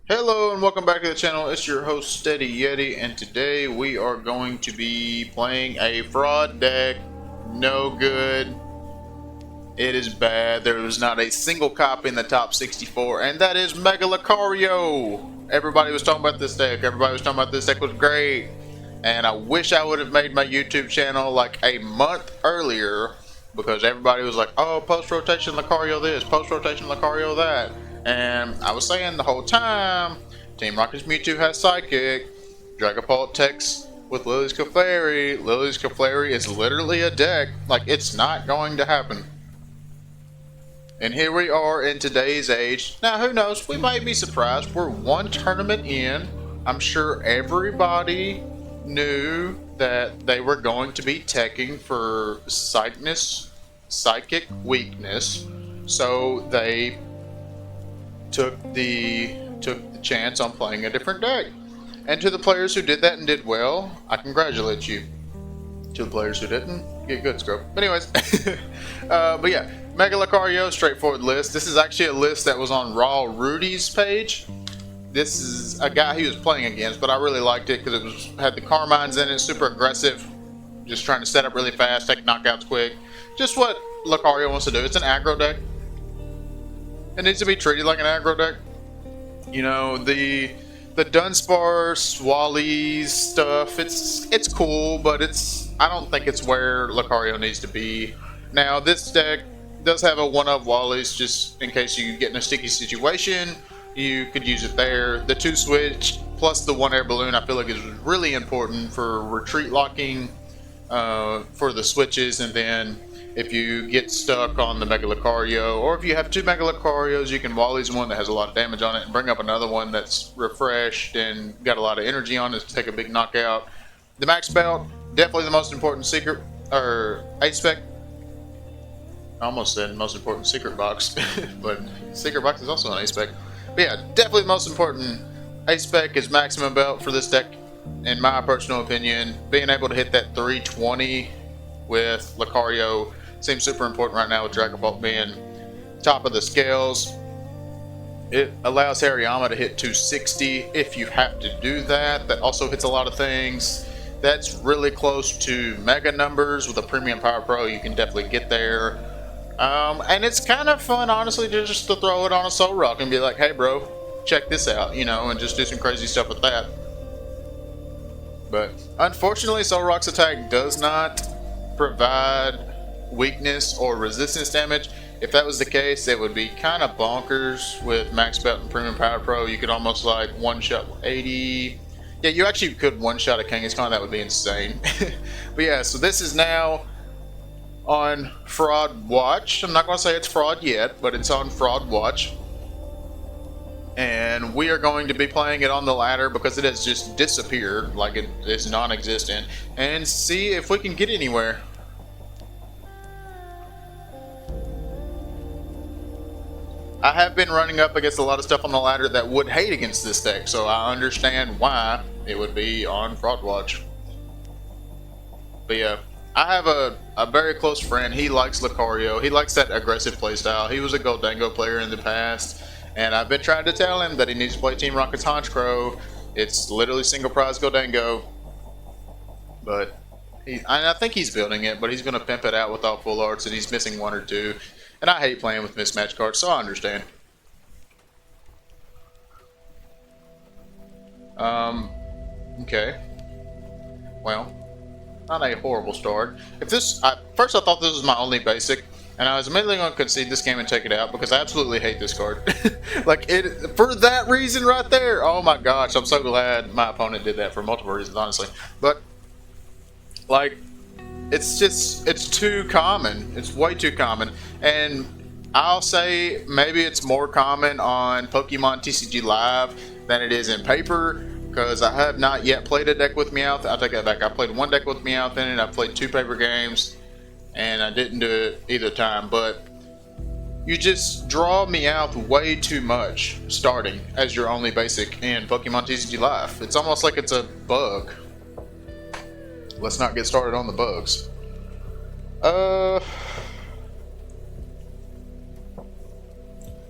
Hello and welcome back to the channel. It's your host Steady Yeti, and today we are going to be playing a fraud deck. No good. It is bad. There was not a single copy in the top 64, and that is Mega Lucario. Everybody was talking about this deck. Everybody was talking about this deck was great, and I wish I would have made my YouTube channel like a month earlier, because everybody was like, "Oh, post-rotation Lucario this, post-rotation Lucario that." And I was saying the whole time, Team Rocket's Mewtwo has Psychic, Dragapult Tex with Lily's Clefairy. Lily's Clefairy is literally a deck. Like, it's not going to happen. And here we are in today's age. Now, who knows? We might be surprised. We're one tournament in. I'm sure everybody knew that they were going to be teching for psychic weakness. So they took the chance on playing a different deck. And to the players who did that and did well, I congratulate you. To the players who didn't, get good, scrub. But anyways, but yeah, Mega Lucario, straightforward list. This is actually a list that was on Raw Rudy's page. This is a guy he was playing against, but I really liked it because it had the Carmines in it, super aggressive, just trying to set up really fast, take knockouts quick. Just what Lucario wants to do. It's an aggro deck. It needs to be treated like an aggro deck. You know, the Dunsparce, Swallies stuff, it's cool, but I don't think it's where Lucario needs to be. Now, this deck does have a one-of Wallies, just in case you get in a sticky situation, you could use it there. The 2-switch plus the 1 air balloon I feel like is really important for retreat locking for the switches, and then if you get stuck on the Mega Lucario, or if you have 2 Mega Lucarios, you can Wally's one that has a lot of damage on it and bring up another one that's refreshed and got a lot of energy on it to take a big knockout. The Max Belt, definitely the most important secret, or A-Spec. I almost said most important secret box, but secret box is also an A-Spec. But yeah, definitely the most important A-Spec is Maximum Belt for this deck, in my personal opinion. Being able to hit that 320 with Lucario seems super important right now, with Dragapult being top of the scales. It allows Hariyama to hit 260 if you have to do that. That also hits a lot of things. That's really close to mega numbers. With a Premium Power Pro, you can definitely get there. And it's kind of fun, honestly, just to throw it on a Soul Rock and be like, "Hey, bro, check this out," you know, and just do some crazy stuff with that. But unfortunately, Soul Rock's attack does not provide weakness or resistance damage. If that was the case, it would be kind of bonkers with Max Belt and Premium Power Pro. You could almost like one-shot 80. Yeah, you actually could one-shot a Kangaskhan. That would be insane. But yeah, so this is now on Fraud Watch. I'm not going to say it's fraud yet, but it's on Fraud Watch. And we are going to be playing it on the ladder because it has just disappeared, like it is non-existent, and see if we can get anywhere. I have been running up against a lot of stuff on the ladder that would hate against this deck, so I understand why it would be on Fraud Watch. But yeah, I have a very close friend. He likes Lucario. He likes that aggressive playstyle. He was a Goldango player in the past, and I've been trying to tell him that he needs to play Team Rocket's Honchkrow. It's literally single prize Goldango, but I think he's building it, but he's going to pimp it out with all full arts, and he's missing 1 or 2. And I hate playing with mismatch cards, so I understand. Okay. Well, not a horrible start. If this, first I thought this was my only basic, and I was immediately going to concede this game and take it out because I absolutely hate this card. Like, for that reason right there. Oh my gosh, I'm so glad my opponent did that for multiple reasons, honestly. But, like, it's too common. It's way too common. And I'll say maybe it's more common on Pokemon TCG Live than it is in paper, because I have not yet played a deck with Meowth. I'll take that back. I played 1 deck with Meowth in it. I played 2 paper games, and I didn't do it either time. But you just draw Meowth way too much starting as your only basic in Pokemon TCG Live. It's almost like it's a bug. Let's not get started on the bugs.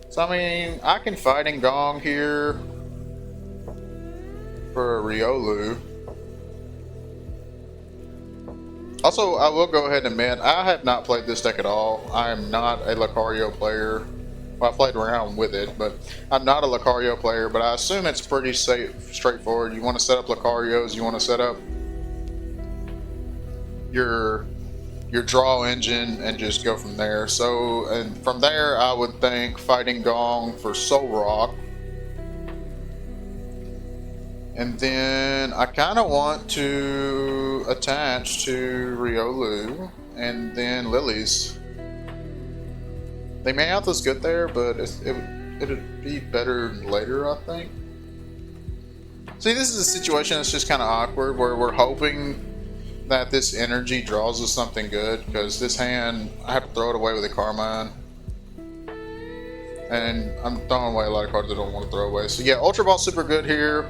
So I mean, I can Fighting Gong here. for a Riolu. Also, I will go ahead and admit, I have not played this deck at all. I am not a Lucario player. Well, I played around with it, but I'm not a Lucario player, but I assume it's pretty straightforward. You want to set up Lucarios, you want to set up your draw engine and just go from there. So, and from there, I would think Fighting Gong for Soul Rock. And then I kind of want to attach to Riolu and then Lilies. The Meowth is good there, but it'd be better later, I think. See, this is a situation that's just kind of awkward where we're hoping that this energy draws us something good, because this hand, I have to throw it away with a Carmine. And I'm throwing away a lot of cards I don't want to throw away. So yeah, Ultra Ball's super good here.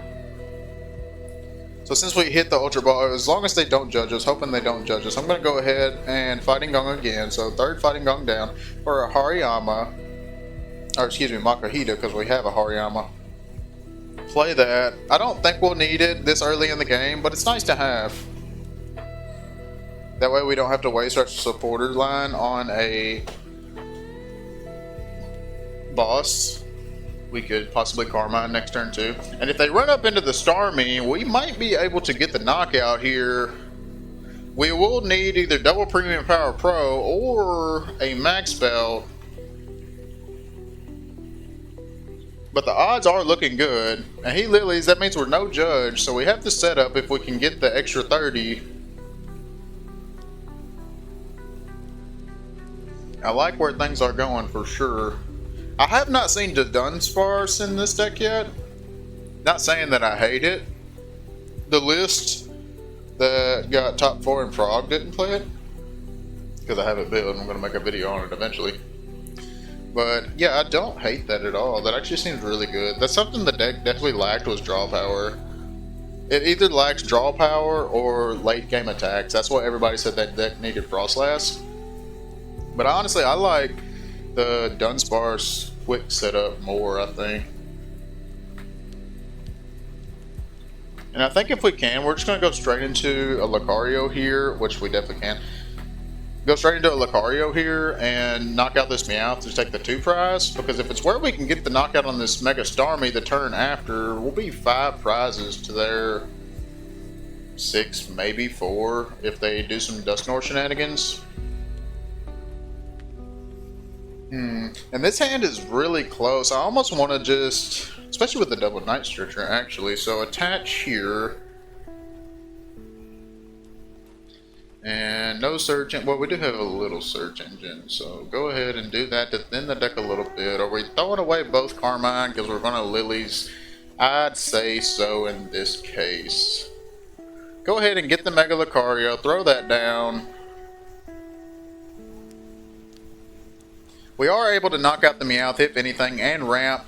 So since we hit the Ultra Ball, as long as they don't judge us, hoping they don't judge us, I'm going to go ahead and Fighting Gong again. So third Fighting Gong down for a Hariyama, or excuse me, Makahita, because we have a Hariyama. Play that. I don't think we'll need it this early in the game, but it's nice to have. That way we don't have to waste our supporter line on a boss. We could possibly Carmine next turn too. And if they run up into the Starmie, we might be able to get the knockout here. We will need either double Premium Power Pro or a Max Belt. But the odds are looking good. And he Lilies, that means we're no judge. So we have the setup if we can get the extra 30. I like where things are going for sure. I have not seen the Dunsparce in this deck yet. Not saying that I hate it. The list that got top 4 in Prague didn't play it, because I have it built and I'm going to make a video on it eventually. But yeah, I don't hate that at all. That actually seems really good. That's something the deck definitely lacked, was draw power. It either lacks draw power or late game attacks. That's what everybody said that deck needed Frostlass. But honestly, I like the Dunsparce quick setup more, I think. And I think if we can, we're just going to go straight into a Lucario here, which we definitely can. Go straight into a Lucario here and knock out this Meowth to take the 2 prize. Because if it's where we can get the knockout on this Mega Starmie the turn after, we'll be 5 prizes to their 6, maybe 4, if they do some Dusknoir shenanigans. And this hand is really close. I almost want to just, especially with the double Night Stretcher actually, so attach here. And no search engine. Well, we do have a little search engine, so go ahead and do that to thin the deck a little bit. Are we throwing away both Carmine because we're going to Lilies? I'd say so in this case. Go ahead and get the Mega Lucario, throw that down. We are able to knock out the Meowth, if anything, and ramp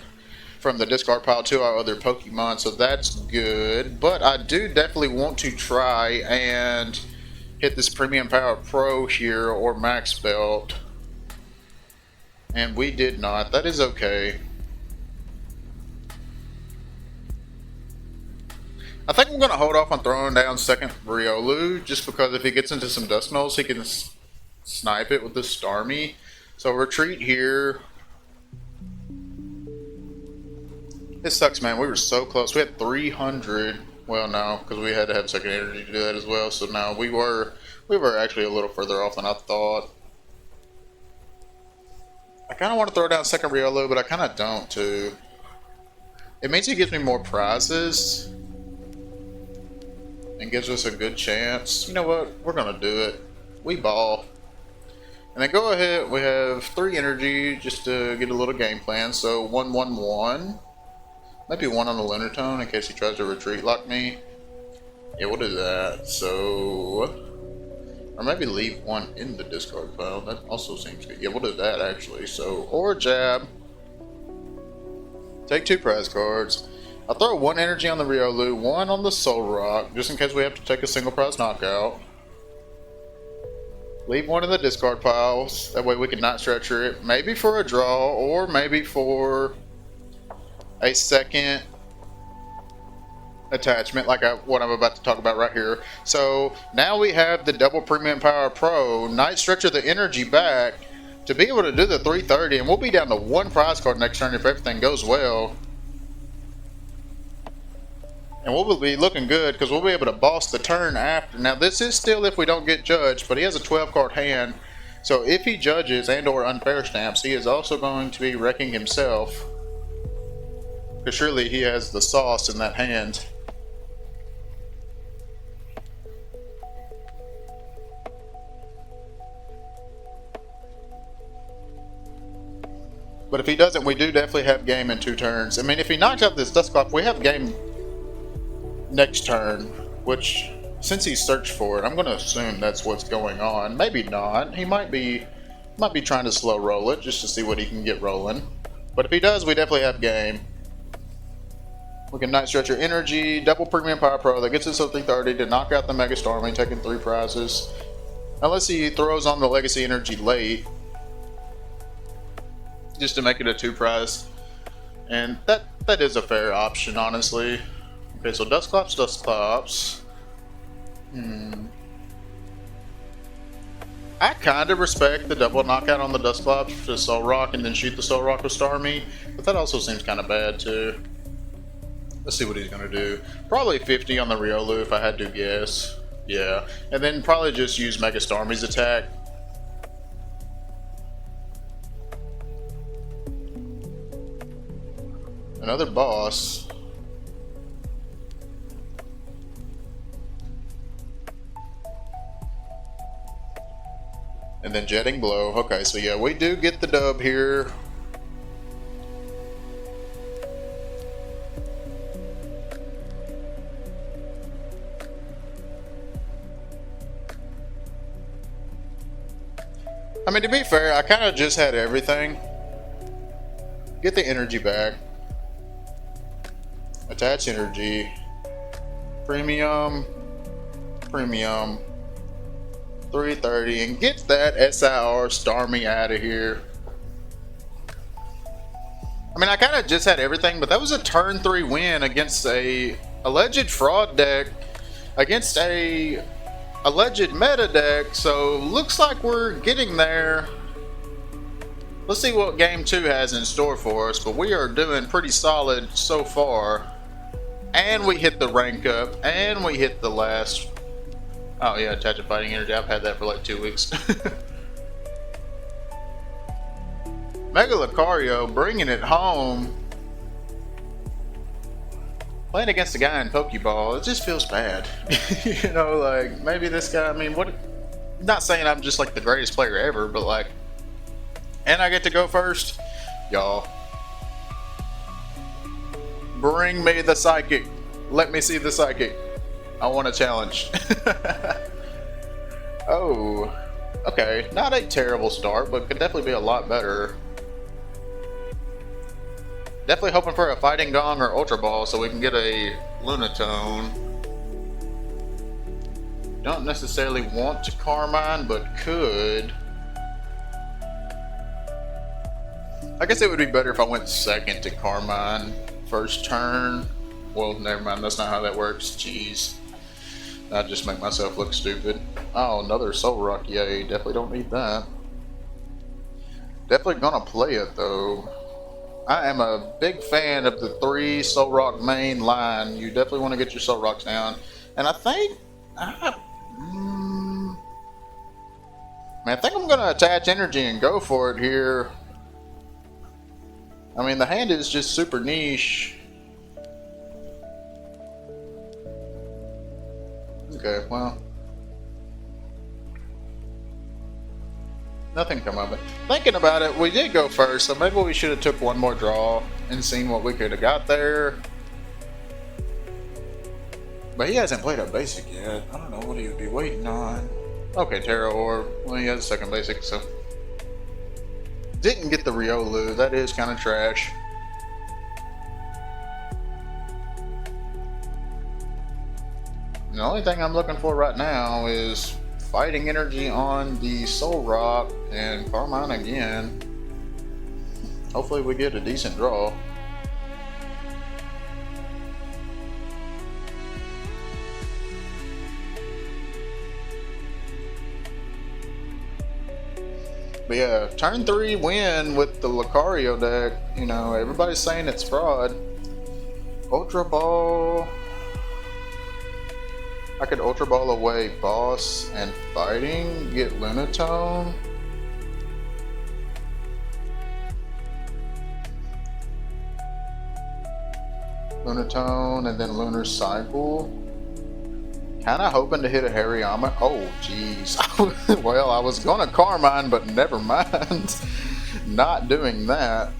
from the discard pile to our other Pokemon, so that's good. But I do definitely want to try and hit this Premium Power Pro here or Max Belt. And we did not. That is okay. I think I'm going to hold off on throwing down second Riolu, just because if he gets into some Dusknolls, he can snipe it with the Starmie. So retreat here. This sucks, man. We were so close. We had 300. Well, no, because we had to have second energy to do that as well. So now we were actually a little further off than I thought. I kind of want to throw down second Riolu, but I kind of don't too. It means he gives me more prizes and gives us a good chance. You know what? We're gonna do it. We ball. And then go ahead, we have 3 energy just to get a little game plan. So 1, 1, 1. Maybe 1 on the Lunar Tone in case he tries to retreat lock me. Yeah, we'll do that. So, or maybe leave 1 in the discard pile. That also seems good. Yeah, we'll do that actually. So, or jab. Take 2 prize cards. I'll throw 1 energy on the Riolu, 1 on the Soul Rock, just in case we have to take a single prize knockout. Leave 1 in the discard piles. That way we can Night Stretcher it. Maybe for a draw, or maybe for a second attachment, like what I'm about to talk about right here. So now we have the double premium power pro night stretcher, the energy back to be able to do the 330, and we'll be down to one prize card next turn if everything goes well. And we'll be looking good because we'll be able to boss the turn after. Now this is still if we don't get judged, but he has a 12 card hand. So if he judges and or unfair stamps, he is also going to be wrecking himself. Because surely he has the sauce in that hand. But if he doesn't, we do definitely have game in 2 turns. I mean, if he knocks out this Dustcloth, we have game next turn, which, since he searched for it, I'm going to assume that's what's going on. Maybe not. He might be trying to slow roll it just to see what he can get rolling. But if he does, we definitely have game. We can Night Stretcher Energy, double Premium Power Pro that gets us to 330 to knock out the Mega Stormy, taking 3 prizes. Unless he throws on the Legacy Energy late, just to make it a 2 prize. And that is a fair option, honestly. Okay, so Dustclops, Dustclops. I kind of respect the double knockout on the Dustclops to Soul Rock and then shoot the Soul Rock with Starmie, but that also seems kind of bad too. Let's see what he's going to do. Probably 50 on the Riolu if I had to guess. Yeah, and then probably just use Mega Starmie's attack. Another boss. And then Jetting Blow. Okay, so yeah, we do get the dub here. I mean, to be fair, I kind of just had everything. Get the energy back. Attach energy. Premium. Premium. 330 and get that SIR Starmie out of here. I mean, I kind of just had everything, but that was a turn 3 win against a alleged fraud deck, against a alleged meta deck, so looks like we're getting there. Let's see what game 2 has in store for us, but we are doing pretty solid so far. And we hit the rank up, and we hit the last. Oh yeah, attach a fighting energy. I've had that for like 2 weeks. Mega Lucario bringing it home. Playing against a guy in Pokeball, it just feels bad. You know, like, maybe this guy, I mean, what? Not saying I'm just like the greatest player ever, but like, and I get to go first? Y'all. Bring me the Psychic. Let me see the Psychic. I want a challenge. Oh, okay. Not a terrible start, but could definitely be a lot better. Definitely hoping for a Fighting Gong or Ultra Ball so we can get a Lunatone. Don't necessarily want to Carmine, but could. I guess it would be better if I went second to Carmine first turn. Well, never mind. That's not how that works. Jeez. I'd just make myself look stupid. Oh, another Soul Rock. Yay. Definitely don't need that. Definitely gonna play it, though. I am a big fan of the 3 Soul Rock main line. You definitely want to get your Soul Rocks down. And I think... I think I'm gonna attach energy and go for it here. I mean, the hand is just super niche. Okay, well, nothing come of it. Thinking about it, we did go first, so maybe we should have took one more draw and seen what we could have got there. But he hasn't played a basic yet. I don't know what he would be waiting on. Okay, Terra Orb. Well, he has a second basic, so. Didn't get the Riolu. That is kind of trash. The only thing I'm looking for right now is Fighting Energy on the Soul Rock and Carmine again. Hopefully we get a decent draw. But yeah, turn 3 win with the Lucario deck. You know, everybody's saying it's fraud. Ultra Ball. I could Ultra Ball away Boss and Fighting, get Lunatone. Lunatone and then Lunar Cycle. Kinda hoping to hit a Hariyama. Oh, jeez. Well, I was gonna Carmine, but never mind. Not doing that.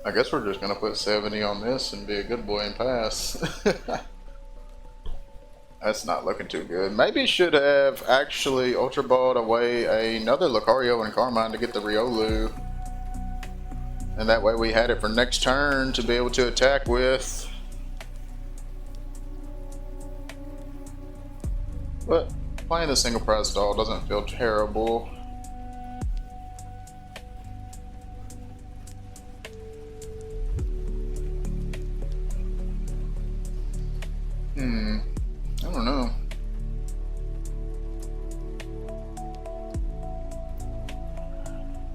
I guess we're just gonna put 70 on this and be a good boy and pass. That's not looking too good. Maybe should have actually Ultra Balled away another Lucario and Carmine to get the Riolu. And that way we had it for next turn to be able to attack with. But playing the single prize doll doesn't feel terrible. I don't know.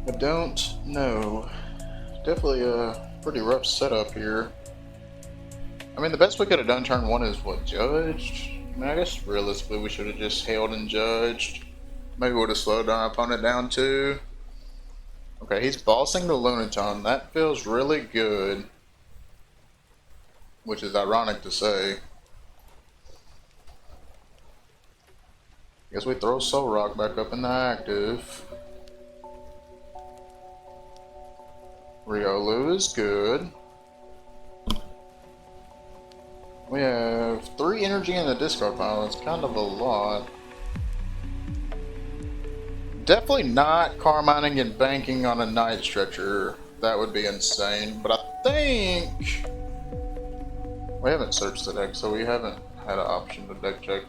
I don't know. Definitely a pretty rough setup here. I mean, the best we could have done turn 1 is what, judged? I mean, I guess realistically we should have just held and judged. Maybe would have slowed our opponent down too. Okay, he's bossing the Lunatone. That feels really good. Which is ironic to say. Guess we throw Soul Rock back up in the active. Riolu is good. We have 3 energy in the discard pile. It's kind of a lot. Definitely not Carmining and banking on a Night Stretcher. That would be insane. But I think we haven't searched the deck, so we haven't had an option to deck check.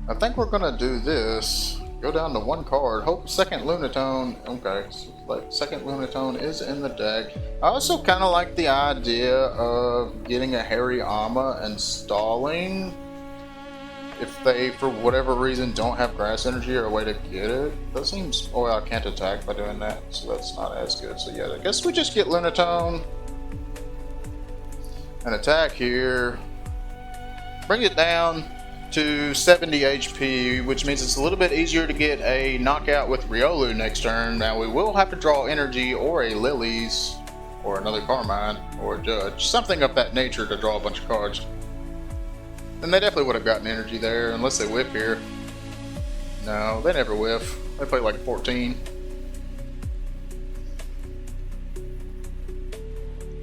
I think we're gonna do this. Go down to 1 card. Hope second Lunatone. Okay, so like second Lunatone is in the deck. I also kind of like the idea of getting a Hariyama and stalling if they, for whatever reason, don't have grass energy or a way to get it. That seems. Oh, I can't attack by doing that, so that's not as good. So yeah, I guess we just get Lunatone and attack here. Bring it down to 70 HP, which means it's a little bit easier to get a knockout with Riolu next turn. Now we will have to draw energy or a Lilies or another Carmine or a Judge, something of that nature to draw a bunch of cards. And they definitely would have gotten energy there unless they whiff here. No, they never whiff. They play like 14.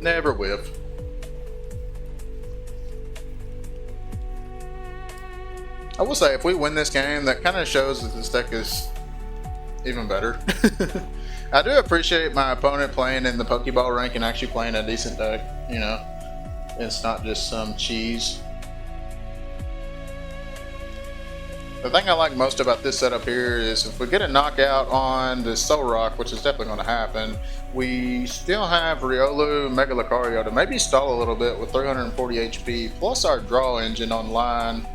Never whiff. I will say, if we win this game, that kind of shows that this deck is even better. I do appreciate my opponent playing in the Pokeball rank and actually playing a decent deck, you know. It's not just some cheese. The thing I like most about this setup here is if we get a knockout on the Soul Rock, which is definitely going to happen, we still have Riolu, Mega Lucario to maybe stall a little bit with 340 HP, plus our draw engine online.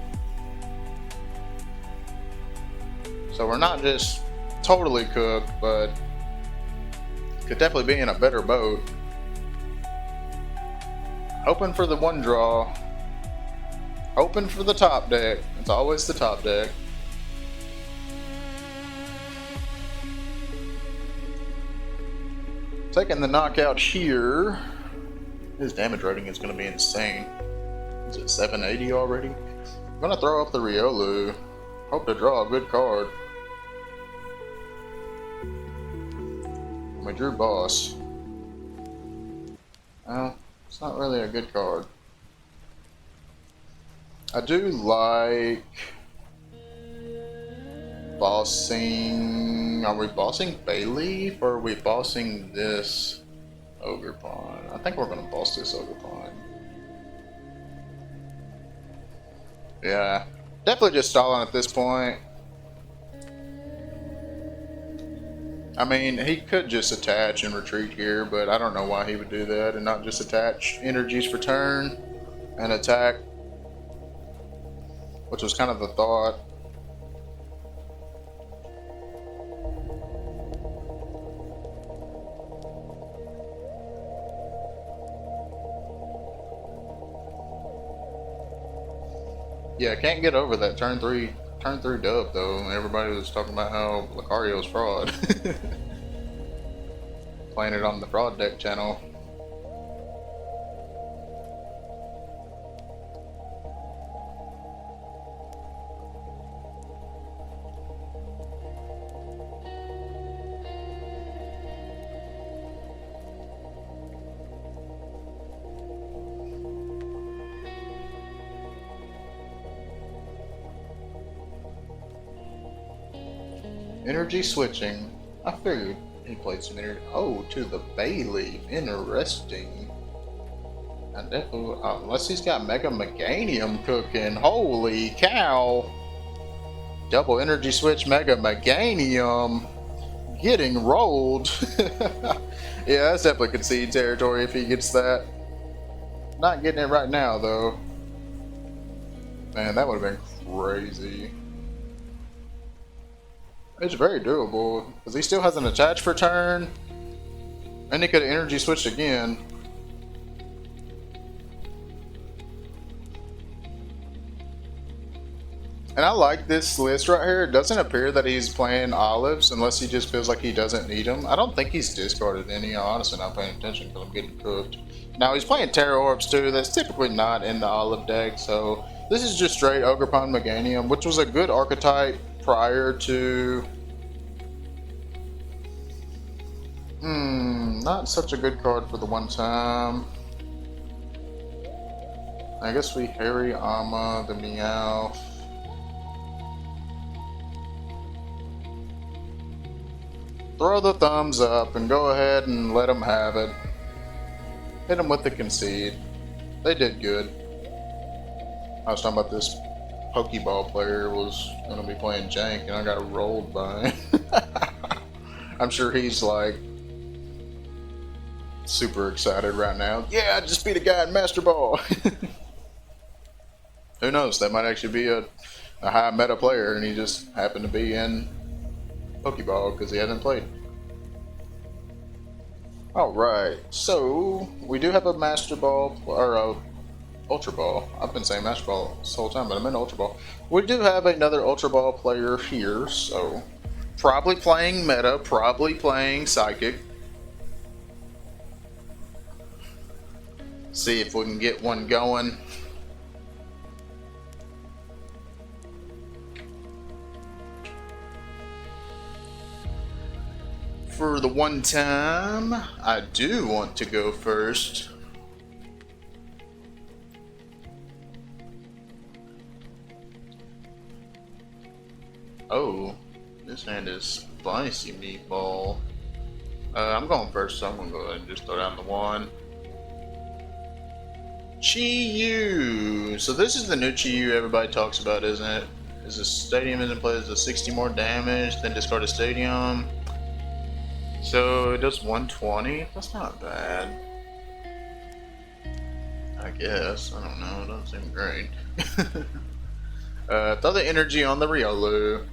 So we're not just totally cooked, but could definitely be in a better boat. Hoping for the 1 draw. Hoping for the top deck. It's always the top deck. Taking the knockout here. His damage rating is going to be insane. Is it 780 already? I'm going to throw up the Riolu. Hope to draw a good card. We drew Boss. Well, it's not really a good card. I do like bossing. Are we bossing Bayleaf or are we bossing this Ogerpon? I think we're gonna boss this Ogerpon. Yeah, definitely just stalling at this point. I mean, he could just attach and retreat here, but I don't know why he would do that and not just attach energies for turn and attack. which was kind of the thought. Yeah, I can't get over that turn three dub though. Everybody was talking about how Lucario's fraud. Playing it on the fraud deck channel. Energy switching. I figured he played some energy. Oh, to the bay leaf. Interesting. I definitely, unless he's got Mega Meganium cooking. Holy cow. Double energy switch Mega Meganium. Getting rolled. Yeah, that's definitely concede territory if he gets that. Not getting it right now, though. Man, that would have been crazy. It's very doable, because he still has an attach for turn, and he could have energy switched again. And I like this list right here. It doesn't appear that he's playing olives unless he just feels like he doesn't need them. I don't think he's discarded any. I'm honestly not paying attention because I'm getting cooked. Now he's playing Terra Orbs too. That's typically not in the olive deck, so this is just straight Ogerpon Meganium, which was a good archetype prior to... not such a good card for the one time. I guess we Harry Ama, the Meowth. Throw the thumbs up and go ahead and let them have it. Hit them with the concede. They did good. I was talking about this Pokeball player was going to be playing jank and I got rolled by him. I'm sure he's like super excited right now. Yeah, I just beat a guy in Master Ball. Who knows? That might actually be a high meta player and he just happened to be in Pokeball because he hasn't played. Alright, so we do have a Master Ball, or a Ultra Ball. I've been saying Master Ball this whole time, but I meant Ultra Ball. We do have another Ultra Ball player here, so probably playing meta, probably playing Psychic. See if we can get one going. For the one time, I do want to go first. Oh, this hand is spicy meatball. I'm going first, so I'm going to go ahead and just throw down the one. Chi-Yu! So this is the new Chi-Yu everybody talks about, isn't it? Is a stadium isn't played as a 60 more damage, then discard a stadium. So it does 120? That's not bad. I guess. I don't know. It doesn't seem great. Throw the energy on the Riolu.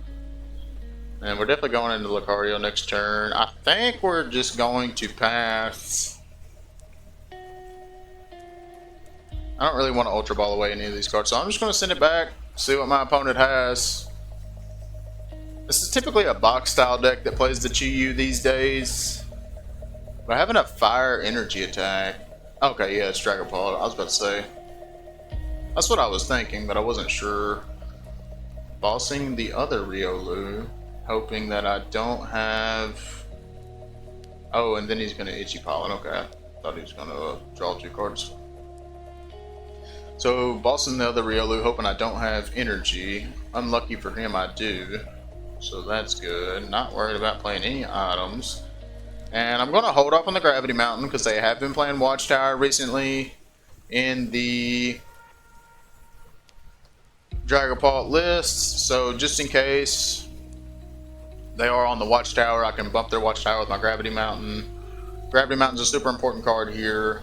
And we're definitely going into Lucario next turn. I think we're just going to pass. I don't really want to Ultra Ball away any of these cards, so I'm just going to send it back, see what my opponent has. This is typically a box style deck that plays the Chi-Yu these days. But I have enough fire energy attack. Okay, yeah, it's Dragon Ball. I was about to say. That's what I was thinking, but I wasn't sure. Bossing the other Riolu, hoping that I don't have... Oh, and then he's going to Itchy Pollen. Okay, I thought he was going to draw 2 cards. So, bossing the other Riolu, hoping I don't have energy. Unlucky for him, I do. So that's good. Not worried about playing any items. And I'm going to hold off on the Gravity Mountain because they have been playing Watchtower recently in the Dragapult lists. So just in case they are on the Watchtower, I can bump their Watchtower with my Gravity Mountain. Gravity Mountain's a super important card here.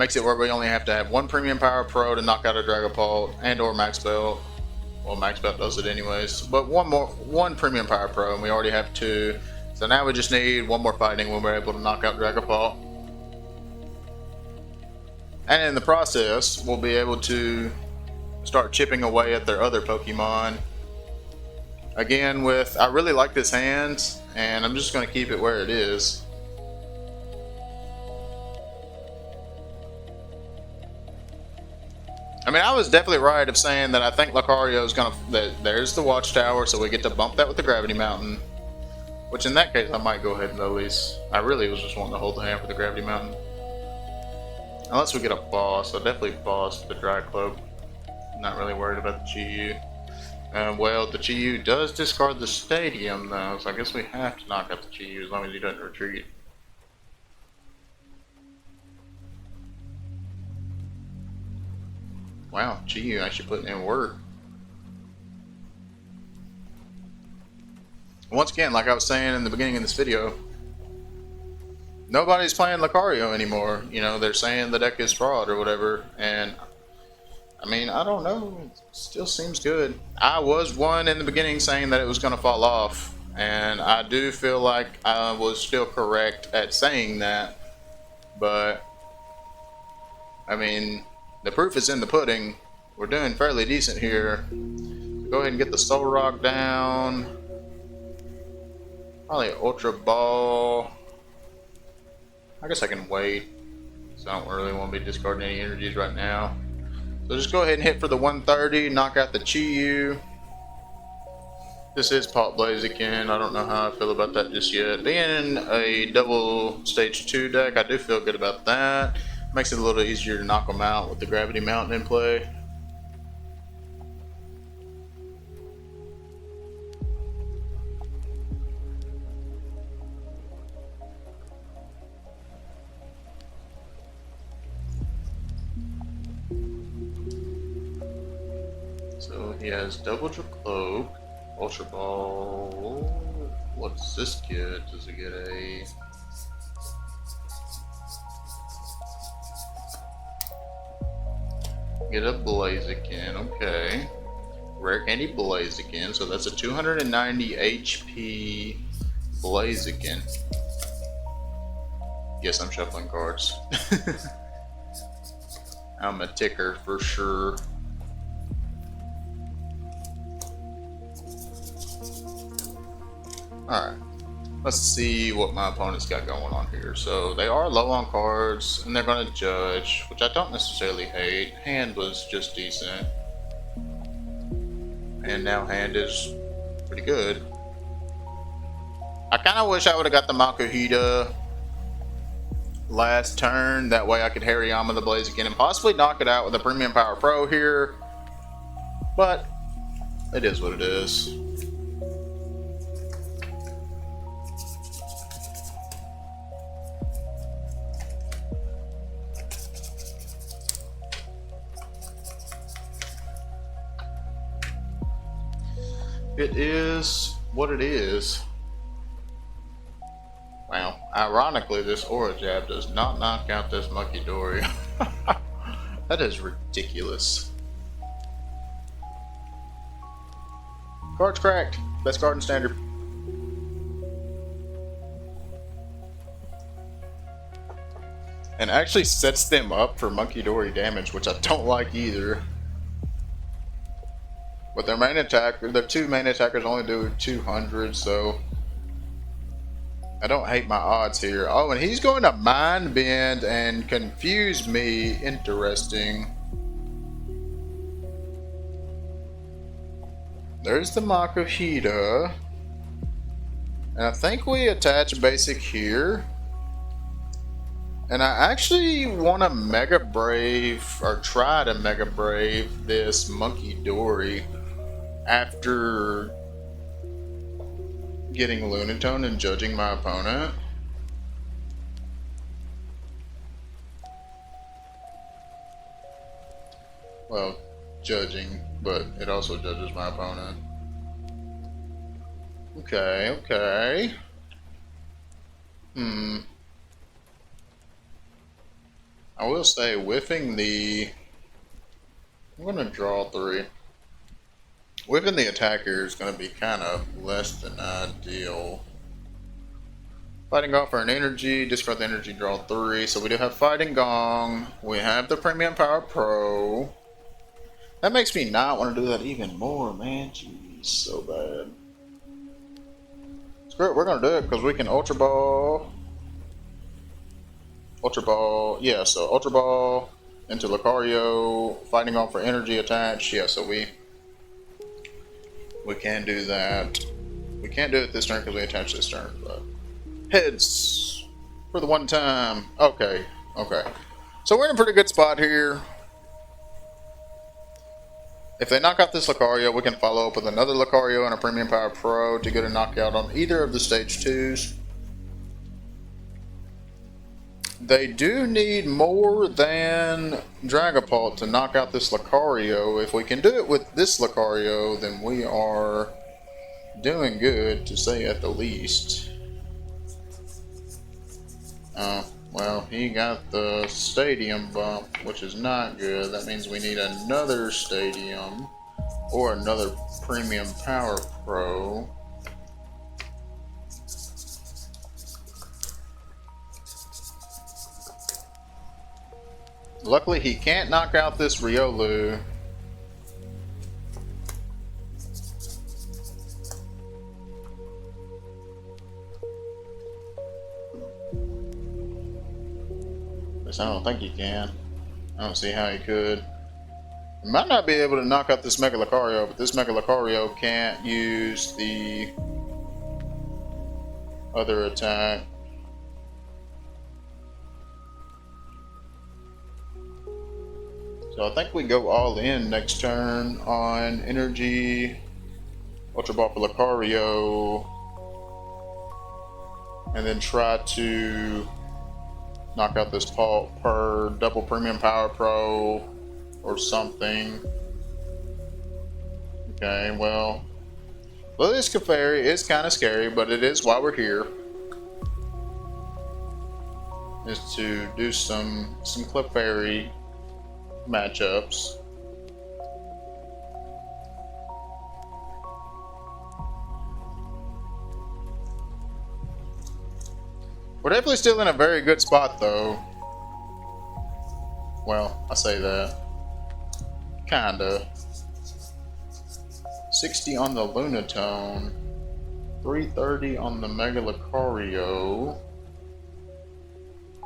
Makes it where we only have to have one Premium Power Pro to knock out a Dragapult and or Max Belt. Well, Max Belt does it anyways, but one Premium Power Pro, and we already have two. So now we just need one more fighting when we're able to knock out Dragapult. And in the process, we'll be able to start chipping away at their other Pokemon. Again, I really like this hand, and I'm just going to keep it where it is. I mean, I was definitely right of saying that I think Lucario is going to... There's the Watchtower, so we get to bump that with the Gravity Mountain. Which in that case, I might go ahead and at least... I really was just wanting to hold the hand for the Gravity Mountain. Unless we get a boss, so definitely boss the Dry Cloak. Not really worried about the Chi-Yu. Well, the Chi-Yu does discard the Stadium, though, so I guess we have to knock out the Chi-Yu as long as he doesn't retreat. Wow, Chi-Yu actually putting in work. Once again, like I was saying in the beginning of this video, nobody's playing Lucario anymore. You know, they're saying the deck is fraud or whatever, and I mean, I don't know. It still seems good. I was one in the beginning saying that it was going to fall off, and I do feel like I was still correct at saying that, but I mean, the proof is in the pudding. We're doing fairly decent here. Go ahead and get the Soul Rock down. Probably Ultra Ball. I guess I can wait. So I don't really want to be discarding any energies right now. So just go ahead and hit for the 130. Knock out the Chi-Yu. This is Pop Blaziken. I don't know how I feel about that just yet. Being a double stage 2 deck, I do feel good about that. Makes it a little easier to knock them out with the Gravity Mountain in play. So he has Double Cloak, Ultra Ball. What's this get? Does it get a... Get a Blaziken, okay. Rare Candy Blaziken, so that's a 290 HP Blaziken. Guess I'm shuffling cards. I'm a ticker for sure. Alright, let's see what my opponent's got going on here. So they are low on cards, and they're going to judge, which I don't necessarily hate. Hand was just decent. And now hand is pretty good. I kind of wish I would have got the Makuhita last turn. That way I could Hariyama the Blaziken and possibly knock it out with a Premium Power Pro here. But it is what it is. It is what it is. Wow. Ironically, this Aura Jab does not knock out this Monkey Dory. That is ridiculous. Card's cracked. Best card in Standard. And actually sets them up for Monkey Dory damage, which I don't like either. But their main attacker, their two main attackers only do 200, so I don't hate my odds here. Oh, and he's going to Mind Bend and confuse me. Interesting. There's the Makuhita. And I think we attach basic here. And I actually want to Mega Brave, or try to Mega Brave this Monkey Dory after getting Lunatone and judging my opponent. Well, judging, but it also judges my opponent. Okay, okay. I will say, whiffing the... I'm going to draw 3. Whiffing the attacker is going to be kind of less than ideal. Fighting Gong for an energy, discard the energy, draw 3. So we do have Fighting Gong. We have the Premium Power Pro. That makes me not want to do that even more, man. Jeez, so bad. Screw it, we're going to do it because we can Ultra Ball. Ultra Ball, yeah, so Ultra Ball into Lucario, Fighting Gong for energy attached. Yeah, so we can do that. We can't do it this turn because we attach this turn, but heads for the one time. Okay, okay. So we're in a pretty good spot here. If they knock out this Lucario, we can follow up with another Lucario and a Premium Power Pro to get a knockout on either of the stage 2s. They do need more than Dragapult to knock out this Lucario. If we can do it with this Lucario, then we are doing good, to say at the least. Well, he got the stadium bump, which is not good. That means we need another stadium or another Premium Power Pro. Luckily, he can't knock out this Riolu. I don't think he can. I don't see how he could. He might not be able to knock out this Mega Lucario, but this Mega Lucario can't use the other attack. So I think we go all in next turn on Energy, Ultra Ball for Lucario, and then try to knock out this per double Premium Power Pro or something. Okay, well, Lilius Clefairy is kind of scary, but it is why we're here. Is to do some Clefairy matchups. We're definitely still in a very good spot, though. Well, I say that. Kinda. 60 on the Lunatone. 330 on the Mega Lucario.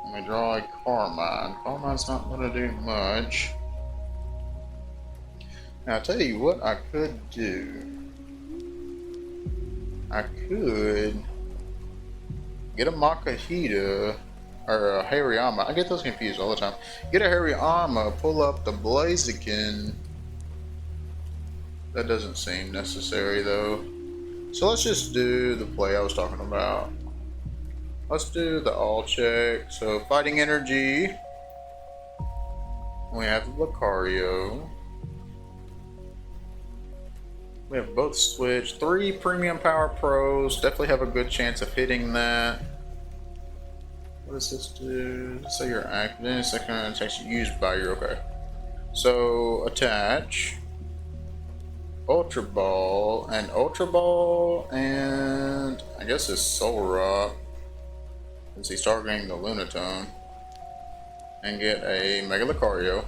Let me draw a Carmine. Carmine's not going to do much. Now, I'll tell you what I could do. I could get a Makahita, or a Hariyama. I get those confused all the time. Get a Hariyama, pull up the Blaziken. That doesn't seem necessary though. So let's just do the play I was talking about. Let's do the all check. So Fighting Energy. We have Lucario. We have both switched. 3 Premium Power Pros. Definitely have a good chance of hitting that. What does this do? Let's say you're active. Then second attacks used by your. Okay. So attach. Ultra Ball. And Ultra Ball. And I guess it's Soul Rock. Since he's targeting the Lunatone. And get a Mega Lucario.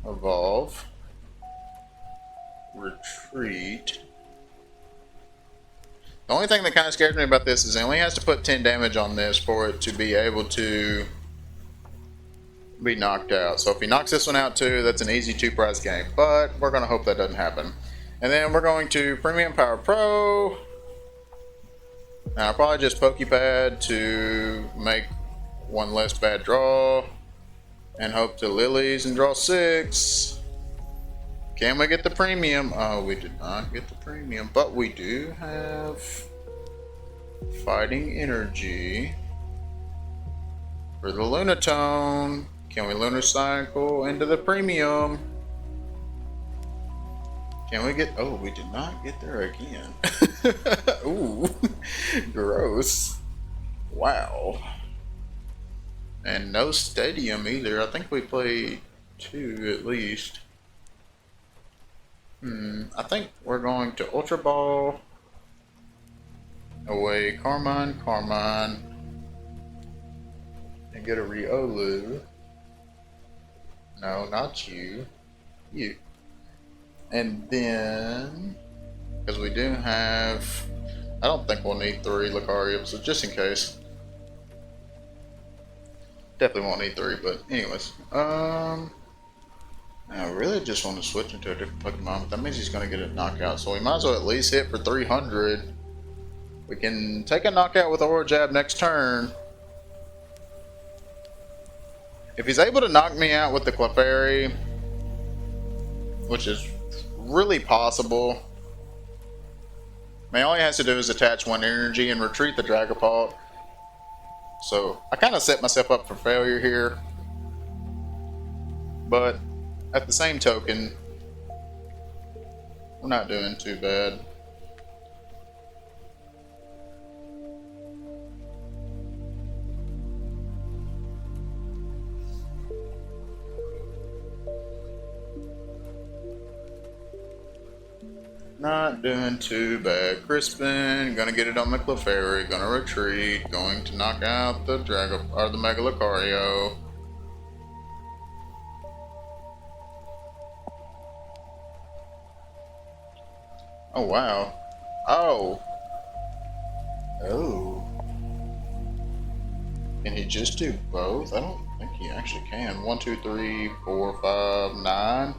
Evolve. Retreat. The only thing that kind of scares me about this is he only has to put 10 damage on this for it to be able to be knocked out. So if he knocks this one out too, that's an easy 2-prize game. But we're going to hope that doesn't happen. And then we're going to Premium Power Pro. Now I'll probably just Pokepad to make one less bad draw. And hope to Lilies and draw 6. Can we get the premium? Oh, we did not get the premium. But we do have Fighting Energy for the Lunatone. Can we Lunar Cycle into the premium? Can we get... Oh, we did not get there again. Ooh. Gross. Wow. And no stadium either. I think we played 2 at least. I think we're going to Ultra Ball. Away Carmine, and get a Riolu. No, not you. You. And then, because we do have, I don't think we'll need 3 Lucario, so just in case. Definitely won't need 3, but anyways. I really just want to switch into a different Pokemon, but that means he's going to get a knockout, so we might as well at least hit for 300. We can take a knockout with Aura Jab next turn. If he's able to knock me out with the Clefairy, which is really possible, all he has to do is attach 1 energy and retreat the Dragapult. So I kind of set myself up for failure here. But at the same token, we're not doing too bad. Not doing too bad. Crispin, gonna get it on the Clefairy, gonna retreat, going to knock out the the Mega Lucario. Oh wow. Oh. Oh. Can he just do both? I don't think he actually can. 1, 2, 3, 4, 5, 9.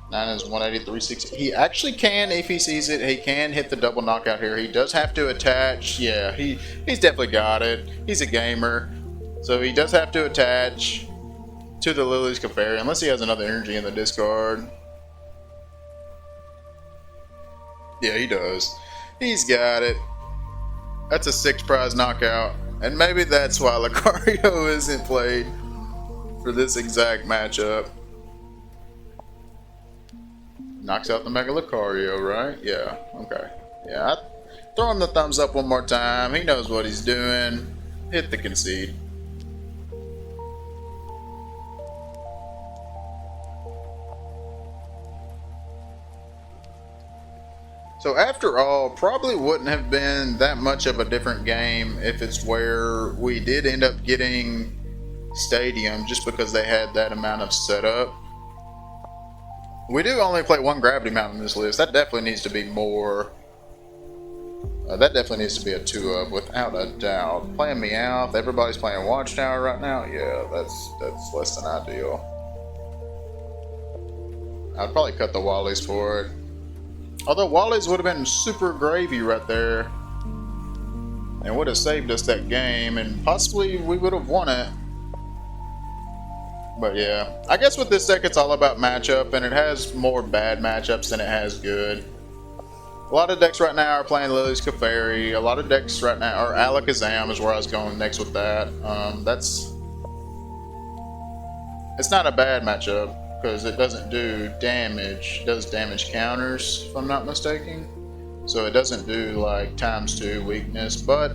9 is 180, 360. He actually can, if he sees it, he can hit the double knockout here. He does have to attach. Yeah, he's definitely got it. He's a gamer. So he does have to attach to the Lily's Clefairy, unless he has another energy in the discard. Yeah, he does. He's got it. That's a 6 prize knockout. And maybe that's why Lucario isn't played for this exact matchup. Knocks out the Mega Lucario, right? Yeah, okay. Yeah, throw him the thumbs up one more time. He knows what he's doing. Hit the concede. So after all, probably wouldn't have been that much of a different game if it's where we did end up getting Stadium just because they had that amount of setup. We do only play 1 Gravity Mount in this list. That definitely needs to be more. That definitely needs to be a 2-up without a doubt. Playing Meowth, everybody's playing Watchtower right now. Yeah, that's less than ideal. I'd probably cut the Wallies for it. Although Wallies would have been super gravy right there. And would have saved us that game, and possibly we would have won it. But yeah, I guess with this deck it's all about matchup, and it has more bad matchups than it has good. A lot of decks right now are playing Lily's Clefairy. A lot of decks right now, or Alakazam is where I was going next with that. It's not a bad matchup because it doesn't do damage. It does damage counters, if I'm not mistaken. So it doesn't do like ×2 weakness, but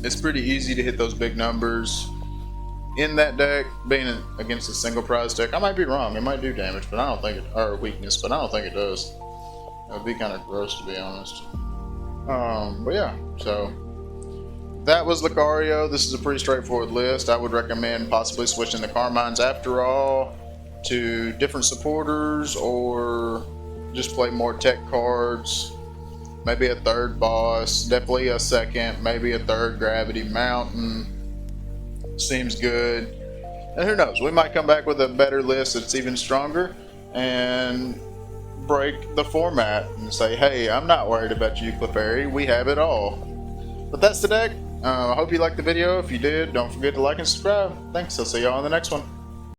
it's pretty easy to hit those big numbers. In that deck, being against a single prize deck, I might be wrong. It might do damage, but I don't think it, or weakness, but I don't think it does. It would be kind of gross, to be honest. But yeah, so that was Lucario. This is a pretty straightforward list. I would recommend possibly switching the Carmines after all to different supporters, or just play more tech cards. Maybe a 3rd boss, definitely a 2nd, maybe a 3rd Gravity Mountain. Seems good. And who knows, we might come back with a better list that's even stronger and break the format and say, hey, I'm not worried about you, Clefairy, we have it all. But that's the deck. I hope you liked the video. If you did, don't forget to like and subscribe. Thanks, I'll see y'all on the next one.